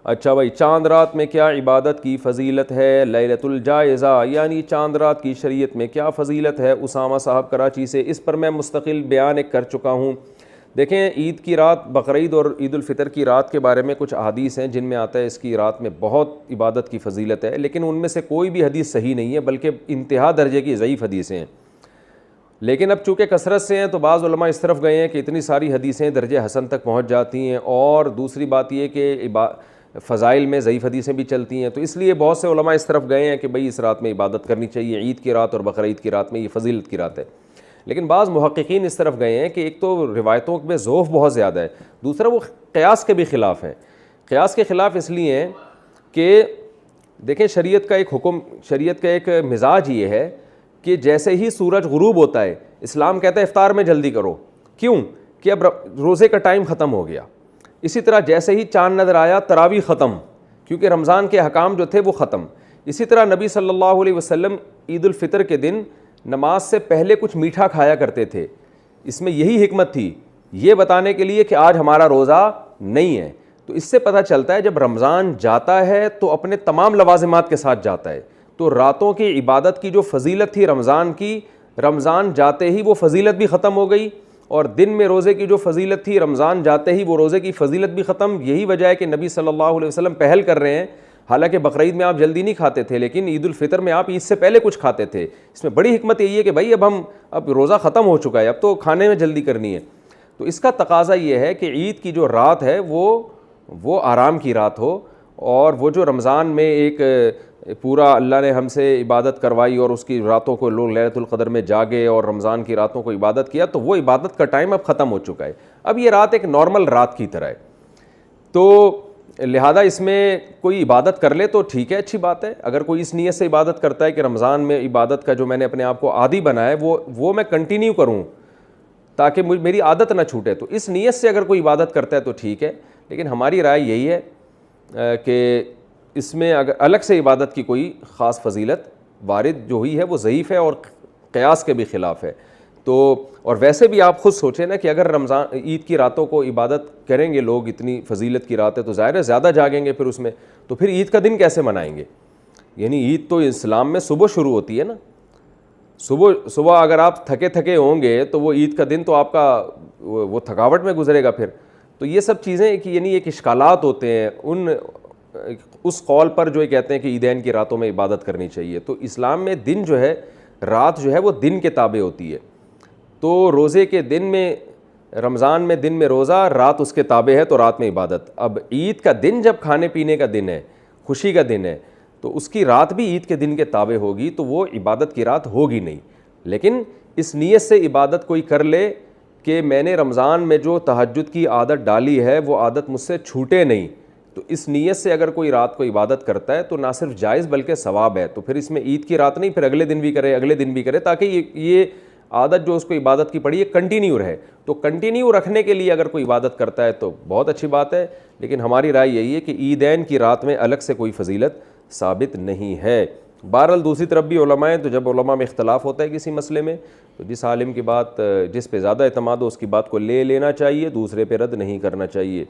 اچھا بھائی، چاند رات میں کیا عبادت کی فضیلت ہے؟ لیلۃ الجائزہ یعنی چاند رات کی شریعت میں کیا فضیلت ہے؟ اسامہ صاحب کراچی سے، اس پر میں مستقل بیان ایک کر چکا ہوں۔ دیکھیں، عید کی رات، بقرعید اور عید الفطر کی رات کے بارے میں کچھ احادیث ہیں جن میں آتا ہے اس کی رات میں بہت عبادت کی فضیلت ہے، لیکن ان میں سے کوئی بھی حدیث صحیح نہیں ہے، بلکہ انتہا درجے کی ضعیف حدیثیں ہیں۔ لیکن اب چونکہ کثرت سے ہیں تو بعض علماء اس طرف گئے ہیں کہ اتنی ساری حدیثیں درجہ حسن تک پہنچ جاتی ہیں، اور دوسری بات یہ کہ فضائل میں ضعیف حدیثیں بھی چلتی ہیں، تو اس لیے بہت سے علماء اس طرف گئے ہیں کہ بھئی اس رات میں عبادت کرنی چاہیے، عید کی رات اور بقرعید کی رات میں یہ فضیلت کی رات ہے۔ لیکن بعض محققین اس طرف گئے ہیں کہ ایک تو روایتوں میں ذوف بہت زیادہ ہے، دوسرا وہ قیاس کے بھی خلاف ہیں۔ قیاس کے خلاف اس لیے ہیں کہ دیکھیں، شریعت کا ایک حکم، شریعت کا ایک مزاج یہ ہے کہ جیسے ہی سورج غروب ہوتا ہے اسلام کہتا ہے افطار میں جلدی کرو، کیوں کہ اب روزے کا ٹائم ختم ہو گیا۔ اسی طرح جیسے ہی چاند نظر آیا تراویح ختم، کیونکہ رمضان کے احکام جو تھے وہ ختم۔ اسی طرح نبی صلی اللہ علیہ وسلم عید الفطر کے دن نماز سے پہلے کچھ میٹھا کھایا کرتے تھے، اس میں یہی حکمت تھی، یہ بتانے کے لیے کہ آج ہمارا روزہ نہیں ہے۔ تو اس سے پتہ چلتا ہے جب رمضان جاتا ہے تو اپنے تمام لوازمات کے ساتھ جاتا ہے، تو راتوں کی عبادت کی جو فضیلت تھی رمضان کی، رمضان جاتے ہی وہ فضیلت بھی ختم ہو گئی، اور دن میں روزے کی جو فضیلت تھی رمضان جاتے ہی وہ روزے کی فضیلت بھی ختم۔ یہی وجہ ہے کہ نبی صلی اللہ علیہ وسلم پہل کر رہے ہیں، حالانکہ بقرعید میں آپ جلدی نہیں کھاتے تھے، لیکن عید الفطر میں آپ عید سے پہلے کچھ کھاتے تھے۔ اس میں بڑی حکمت یہی ہے کہ بھائی اب روزہ ختم ہو چکا ہے، اب تو کھانے میں جلدی کرنی ہے۔ تو اس کا تقاضا یہ ہے کہ عید کی جو رات ہے وہ آرام کی رات ہو، اور وہ جو رمضان میں ایک پورا اللہ نے ہم سے عبادت کروائی اور اس کی راتوں کو لوگ لیلۃ القدر میں جاگے اور رمضان کی راتوں کو عبادت کیا، تو وہ عبادت کا ٹائم اب ختم ہو چکا ہے، اب یہ رات ایک نارمل رات کی طرح ہے۔ تو لہذا اس میں کوئی عبادت کر لے تو ٹھیک ہے، اچھی بات ہے۔ اگر کوئی اس نیت سے عبادت کرتا ہے کہ رمضان میں عبادت کا جو میں نے اپنے آپ کو عادی بنایا ہے وہ میں کنٹینیو کروں تاکہ میری عادت نہ چھوٹے، تو اس نیت سے اگر کوئی عبادت کرتا ہے تو ٹھیک ہے۔ لیکن ہماری رائے یہی ہے کہ اس میں اگر الگ سے عبادت کی کوئی خاص فضیلت وارد جو ہوئی ہے وہ ضعیف ہے اور قیاس کے بھی خلاف ہے۔ تو اور ویسے بھی آپ خود سوچیں نا کہ اگر رمضان عید کی راتوں کو عبادت کریں گے لوگ، اتنی فضیلت کی رات ہے تو ظاہر ہے زیادہ جاگیں گے پھر اس میں، تو پھر عید کا دن کیسے منائیں گے؟ یعنی عید تو اسلام میں صبح شروع ہوتی ہے نا، صبح اگر آپ تھکے ہوں گے تو وہ عید کا دن تو آپ کا وہ تھکاوٹ میں گزرے گا پھر۔ تو یہ سب چیزیں کہ یعنی ایک اشکالات ہوتے ہیں اس قول پر جو کہتے ہیں کہ عیدین کی راتوں میں عبادت کرنی چاہیے۔ تو اسلام میں دن جو ہے، رات جو ہے وہ دن کے تابع ہوتی ہے، تو روزے کے دن میں، رمضان میں دن میں روزہ، رات اس کے تابع ہے تو رات میں عبادت۔ اب عید کا دن جب کھانے پینے کا دن ہے، خوشی کا دن ہے، تو اس کی رات بھی عید کے دن کے تابع ہوگی، تو وہ عبادت کی رات ہوگی نہیں۔ لیکن اس نیت سے عبادت کوئی کر لے کہ میں نے رمضان میں جو تہجد کی عادت ڈالی ہے وہ عادت مجھ سے چھوٹے نہیں، تو اس نیت سے اگر کوئی رات کو عبادت کرتا ہے تو نہ صرف جائز بلکہ ثواب ہے۔ تو پھر اس میں عید کی رات نہیں، پھر اگلے دن بھی کرے، اگلے دن بھی کرے، تاکہ یہ عادت جو اس کو عبادت کی پڑی ہے کنٹینیو رہے۔ تو کنٹینیو رکھنے کے لیے اگر کوئی عبادت کرتا ہے تو بہت اچھی بات ہے، لیکن ہماری رائے یہی ہے کہ عیدین کی رات میں الگ سے کوئی فضیلت ثابت نہیں ہے۔ بہرحال دوسری طرف بھی علماء ہیں، تو جب علماء میں اختلاف ہوتا ہے کسی مسئلے میں تو جس عالم کی بات، جس پہ زیادہ اعتماد ہو اس کی بات کو لے لینا چاہیے، دوسرے پہ رد نہیں کرنا چاہیے۔